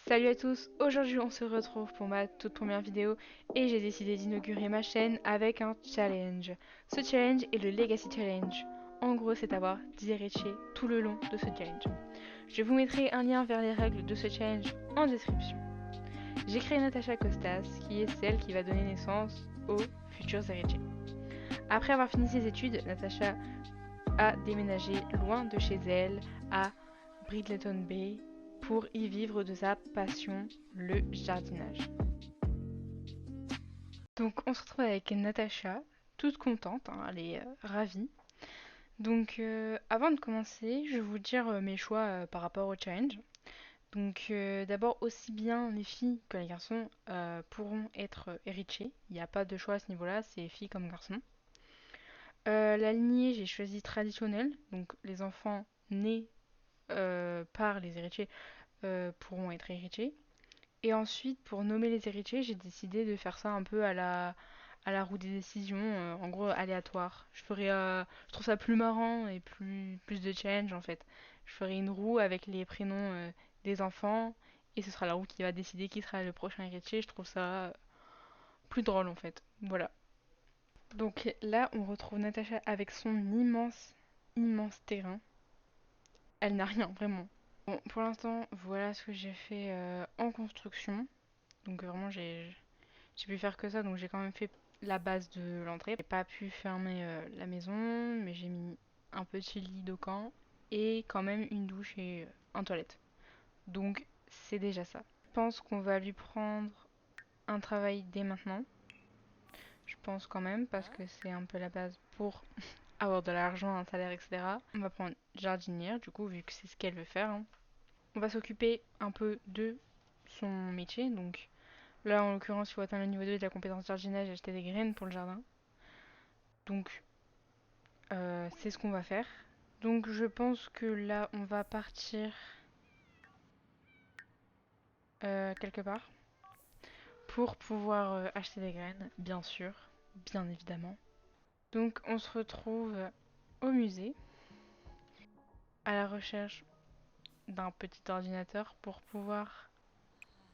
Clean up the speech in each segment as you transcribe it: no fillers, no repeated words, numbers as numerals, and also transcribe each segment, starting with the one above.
Salut à tous, aujourd'hui on se retrouve pour ma toute première vidéo et j'ai décidé d'inaugurer ma chaîne avec un challenge. Ce challenge est le Legacy Challenge. En gros c'est avoir 10 héritiers tout le long de ce challenge. Je vous mettrai un lien vers les règles de ce challenge en description. J'ai créé Natacha Costas qui est celle qui va donner naissance aux futurs héritiers. Après avoir fini ses études, Natacha a déménagé loin de chez elle à Bridleton Bay pour y vivre de sa passion, le jardinage. Donc on se retrouve avec Natacha, toute contente, hein, elle est ravie. Donc avant de commencer, je vais vous dire mes choix par rapport au challenge. Donc d'abord, aussi bien les filles que les garçons pourront être héritiers. Il n'y a pas de choix à ce niveau-là, c'est filles comme garçons. La lignée, j'ai choisi traditionnelle, donc les enfants nés par les héritiers pourront être héritiers. Et ensuite, pour nommer les héritiers, j'ai décidé de faire ça un peu à la roue des décisions, en gros aléatoire. Je trouve ça plus marrant et plus de challenge en fait. Je ferai une roue avec les prénoms des enfants et ce sera la roue qui va décider qui sera le prochain héritier. Je trouve ça plus drôle en fait. Voilà. Donc là, on retrouve Natacha avec son immense terrain. Elle n'a rien, vraiment. Bon, pour l'instant, voilà ce que j'ai fait en construction. Donc vraiment, j'ai pu faire que ça. Donc j'ai quand même fait la base de l'entrée. J'ai pas pu fermer la maison, mais j'ai mis un petit lit de camp et quand même une douche et un toilette. Donc c'est déjà ça. Je pense qu'on va lui prendre un travail dès maintenant. Je pense quand même parce que c'est un peu la base pour avoir de l'argent, un salaire, etc. On va prendre jardinière, du coup, vu que c'est ce qu'elle veut faire, hein. On va s'occuper un peu de son métier. Donc là, en l'occurrence, il faut atteindre le niveau 2 de la compétence jardinage et acheter des graines pour le jardin. Donc c'est ce qu'on va faire. Donc je pense que là, on va partir quelque part pour pouvoir acheter des graines, bien sûr, bien évidemment. Donc on se retrouve au musée à la recherche d'un petit ordinateur pour pouvoir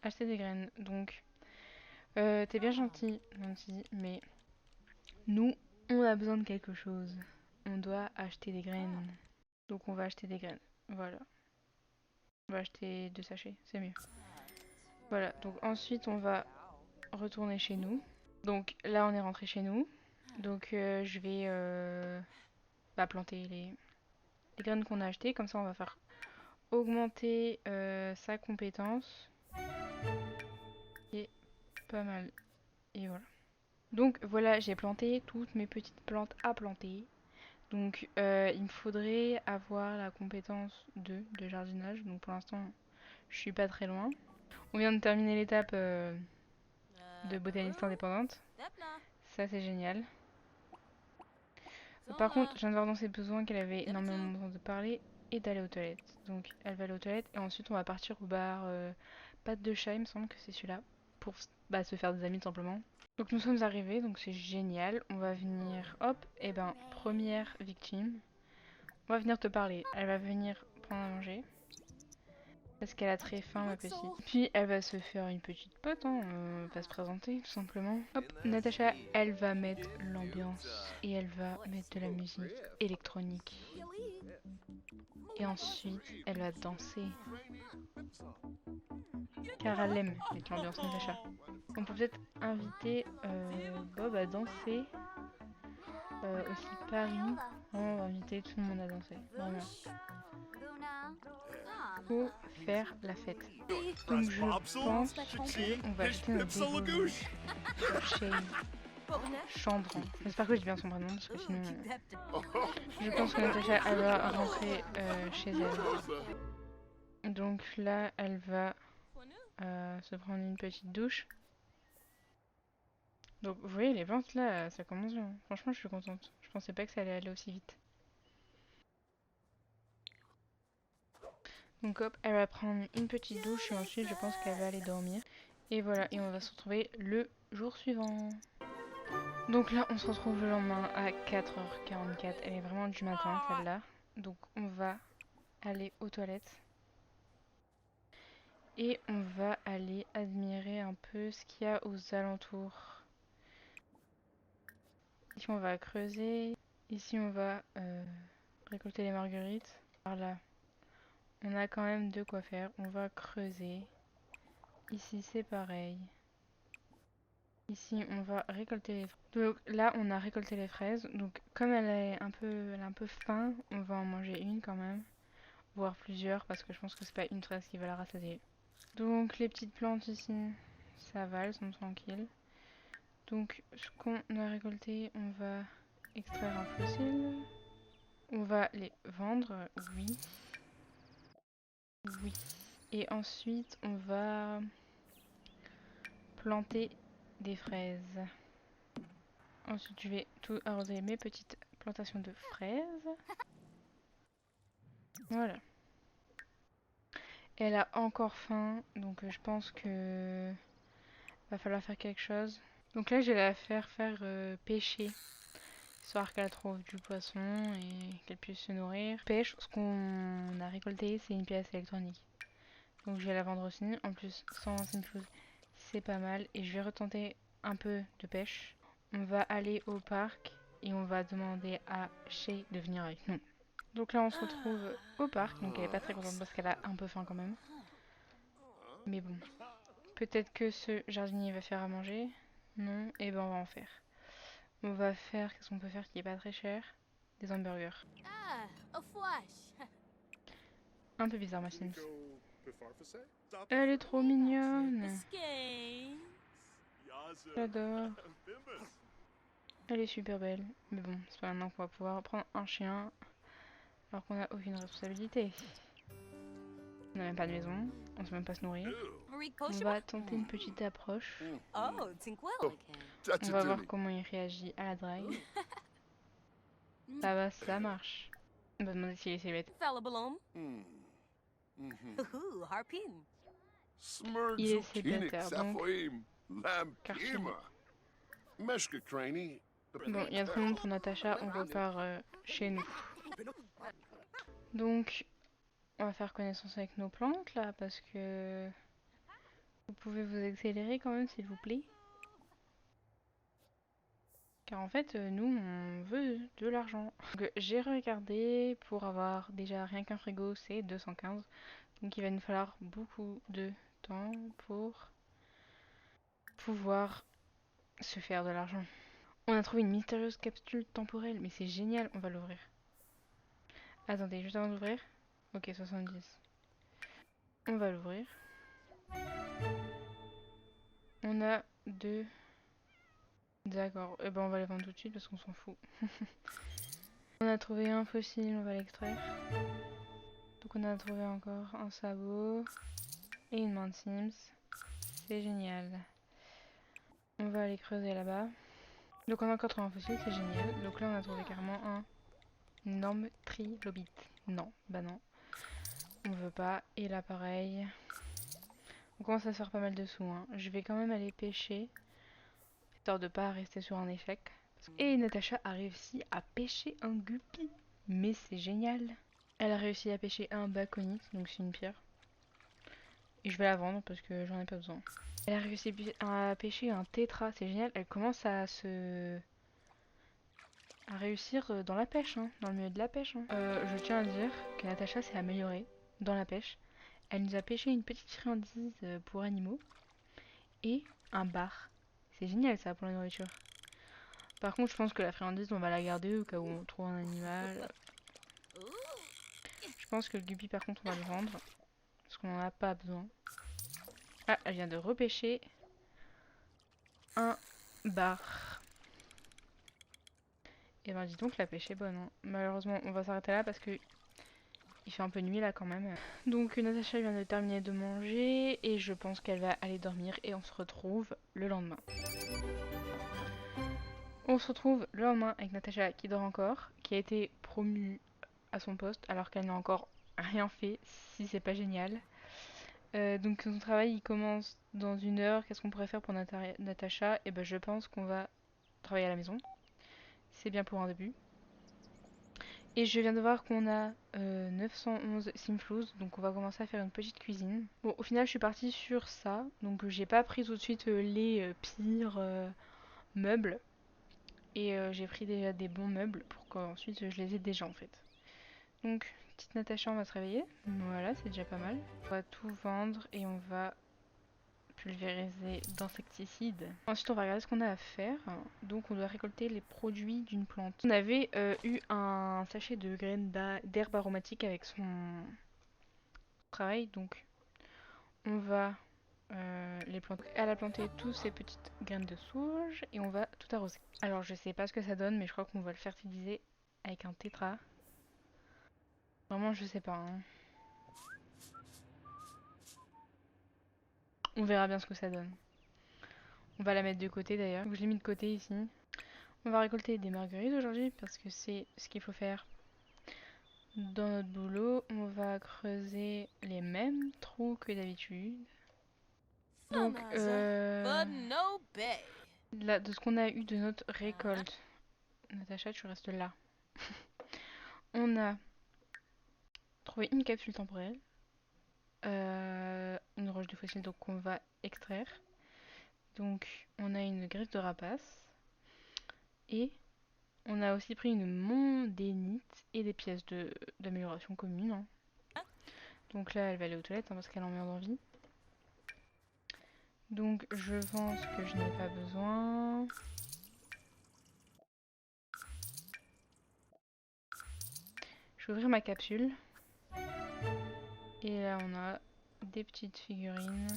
acheter des graines. Donc t'es bien gentil, Nancy, mais nous, on a besoin de quelque chose. On doit acheter des graines. Donc on va acheter des graines. Voilà. On va acheter 2 sachets, c'est mieux. Voilà, donc ensuite on va retourner chez nous. Donc là on est rentré chez nous. Donc je vais planter les graines qu'on a achetées. Comme ça on va faire augmenter sa compétence. Et pas mal. Et voilà. Donc voilà, j'ai planté toutes mes petites plantes à planter. Donc il me faudrait avoir la compétence 2 de jardinage. Donc pour l'instant je suis pas très loin. On vient de terminer l'étape de botaniste indépendante. Ça c'est génial. Par contre, je viens de voir dans ses besoins qu'elle avait énormément besoin de parler et d'aller aux toilettes. Donc elle va aller aux toilettes et ensuite on va partir au bar Pâte de chat, il me semble que c'est celui-là, pour se faire des amis tout simplement. Donc nous sommes arrivés, donc c'est génial. On va venir, hop, et ben première victime. On va venir te parler. Elle va venir prendre à manger. Parce qu'elle a très faim, ma petite. Puis elle va se faire une petite pote, hein, va se présenter tout simplement. Hop, Natacha, elle va mettre l'ambiance et elle va mettre de la musique électronique. Et ensuite, elle va danser. Car elle aime mettre l'ambiance, Natacha. On peut peut-être inviter Bob à danser. Aussi Paris. On va inviter tout le monde à danser. Vraiment. Faut faire la fête. Donc je pense qu'on va ajouter notre dévolu Shane Chandran. J'espère que je dis bien son prénom parce que sinon... Je pense que Natacha elle va rentrer chez elle. Donc là elle va se prendre une petite douche. Donc vous voyez les ventes là ça commence bien. Franchement je suis contente. Je pensais pas que ça allait aller aussi vite. Donc hop elle va prendre une petite douche et ensuite je pense qu'elle va aller dormir. Et voilà et on va se retrouver le jour suivant. Donc là, on se retrouve le lendemain à 4h44. Elle est vraiment du matin, celle-là. Donc on va aller aux toilettes. Et on va aller admirer un peu ce qu'il y a aux alentours. Ici on va creuser. Ici on va récolter les marguerites. Par là, on a quand même de quoi faire. On va creuser. Ici c'est pareil. Ici on va récolter les fraises. Donc là on a récolté les fraises. Donc comme elle a un peu faim, on va en manger une quand même. Voire plusieurs parce que je pense que c'est pas une fraise qui va la rassasier. Donc les petites plantes ici, ça va, elles sont tranquilles. Donc ce qu'on a récolté, on va extraire un fossile. On va les vendre, oui. Oui. Et ensuite, on va planter des fraises. Ensuite, je vais tout arroser mes petites plantations de fraises. Voilà. Elle a encore faim, donc je pense que va falloir faire quelque chose. Donc là, je vais la faire pêcher, histoire qu'elle trouve du poisson et qu'elle puisse se nourrir. Pêche, ce qu'on a récolté, c'est une pièce électronique. Donc je vais la vendre aussi. En plus, 125 choses, c'est pas mal. Et je vais retenter un peu de pêche. On va aller au parc et on va demander à Shay de venir avec nous. Donc là, on se retrouve au parc. Donc elle est pas très contente parce qu'elle a un peu faim quand même. Mais bon, peut-être que ce jardinier va faire à manger. Non, et ben on va en faire. On va faire, qu'est-ce qu'on peut faire qui est pas très cher? Des hamburgers. Un peu bizarre ma Sims. Elle est trop mignonne. J'adore. Elle est super belle. Mais bon, c'est pas maintenant qu'on va pouvoir prendre un chien alors qu'on n'a aucune responsabilité. On n'a même pas de maison, on sait même pas se nourrir. On va tenter une petite approche. On va voir comment il réagit à la drive. Ça va, ça marche. On va demander s'il est célibataire. Il est célibataire donc. Carchine. Bon, il y a trop de monde pour Natacha, on repart chez nous. Donc, on va faire connaissance avec nos plantes là parce que vous pouvez vous accélérer quand même s'il vous plaît. Car en fait, nous, on veut de l'argent. J'ai regardé pour avoir déjà rien qu'un frigo, c'est 215. Donc il va nous falloir beaucoup de temps pour pouvoir se faire de l'argent. On a trouvé une mystérieuse capsule temporelle, mais c'est génial, on va l'ouvrir. Attendez, juste avant d'ouvrir. Ok, 70. On va l'ouvrir. On a deux. D'accord, et ben on va les vendre tout de suite parce qu'on s'en fout. On a trouvé un fossile, on va l'extraire. Donc on a trouvé encore un sabot et une main de Sims. C'est génial. On va aller creuser là-bas. Donc on a encore trouvé un fossile, c'est génial. Donc là on a trouvé carrément un énorme trilobite. Non, bah non. On veut pas. Et là pareil. On commence à se faire pas mal de sous. Hein. Je vais quand même aller pêcher. Histoire de pas rester sur un échec. Et Natacha a réussi à pêcher un guppy. Mais c'est génial. Elle a réussi à pêcher un baconite, donc c'est une pierre. Et je vais la vendre parce que j'en ai pas besoin. Elle a réussi à pêcher un tétra, c'est génial. Elle commence à réussir dans la pêche, hein, dans le milieu de la pêche. Hein. Je tiens à dire que Natacha s'est améliorée dans la pêche. Elle nous a pêché une petite friandise pour animaux et un bar. C'est génial ça pour la nourriture. Par contre, je pense que la friandise, on va la garder au cas où on trouve un animal. Je pense que le guppy, par contre, on va le vendre. Parce qu'on n'en a pas besoin. Ah, elle vient de repêcher un bar. Et ben dis donc, la pêche est bonne. Hein. Malheureusement, on va s'arrêter là parce que il fait un peu nuit là quand même. Donc Natacha vient de terminer de manger et je pense qu'elle va aller dormir et on se retrouve le lendemain. On se retrouve le lendemain avec Natacha qui dort encore, qui a été promue à son poste alors qu'elle n'a encore rien fait, si c'est pas génial. Donc son travail il commence dans 1 heure. Qu'est-ce qu'on pourrait faire pour Natacha? Et ben je pense qu'on va travailler à la maison. C'est bien pour un début. Et je viens de voir qu'on a 911 simflouz, donc on va commencer à faire une petite cuisine. Bon, au final, je suis partie sur ça, donc j'ai pas pris tout de suite les pires meubles. Et j'ai pris déjà des bons meubles pour qu'ensuite je les ai déjà en fait. Donc, petite Natacha, on va se réveiller. Voilà, c'est déjà pas mal. On va tout vendre et on va pulvériser d'insecticides. Ensuite, on va regarder ce qu'on a à faire. Donc, on doit récolter les produits d'une plante. On avait eu un sachet de graines d'herbe aromatique avec son travail. Donc, on va les planter. Elle a planté toutes ces petites graines de sauge et on va tout arroser. Alors, je sais pas ce que ça donne, mais je crois qu'on va le fertiliser avec un tétra. Vraiment, je sais pas, hein. On verra bien ce que ça donne. On va la mettre de côté d'ailleurs. Donc, je l'ai mis de côté ici. On va récolter des marguerites aujourd'hui parce que c'est ce qu'il faut faire dans notre boulot. On va creuser les mêmes trous que d'habitude. Donc, là, de ce qu'on a eu de notre récolte. Natacha, tu restes là. On a trouvé une capsule temporelle. Une roche de fossile donc qu'on va extraire. Donc, on a une griffe de rapace. Et on a aussi pris une mondénite et des pièces d'amélioration commune, hein. Donc là, elle va aller aux toilettes hein, parce qu'elle en meurt d'envie. Donc je vends ce que je n'ai pas besoin. Je vais ouvrir ma capsule. Et là, on a des petites figurines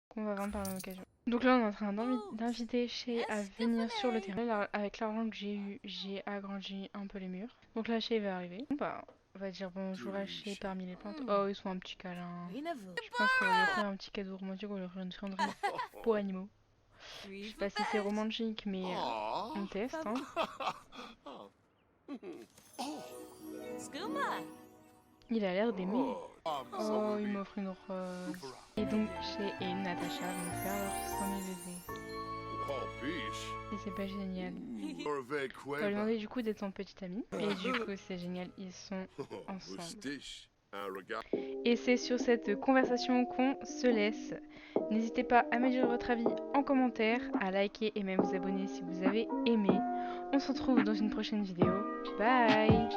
qu'on va vendre par la même occasion. Donc là, on est en train d'inviter Shay à venir sur le terrain. Là, avec l'argent que j'ai eu, j'ai agrandi un peu les murs. Donc là, Shay va arriver. Bon, bah, on va dire bonjour à Shay parmi les plantes. Oh, ils sont un petit câlin. Je pense qu'on va lui offrir un petit cadeau romantique, on va lui offrir une sonnerie pour animaux. Je sais pas si c'est romantique, mais on teste, hein. Il a l'air d'aimer. Oh, il m'offre une rose. Et donc, Shay et Natacha vont faire leur premier baiser. Et c'est pas génial. On va lui demander du coup d'être son petit ami. Et du coup, c'est génial, ils sont ensemble. Et c'est sur cette conversation qu'on se laisse. N'hésitez pas à me dire votre avis en commentaire, à liker et même vous abonner si vous avez aimé. On se retrouve dans une prochaine vidéo. Bye!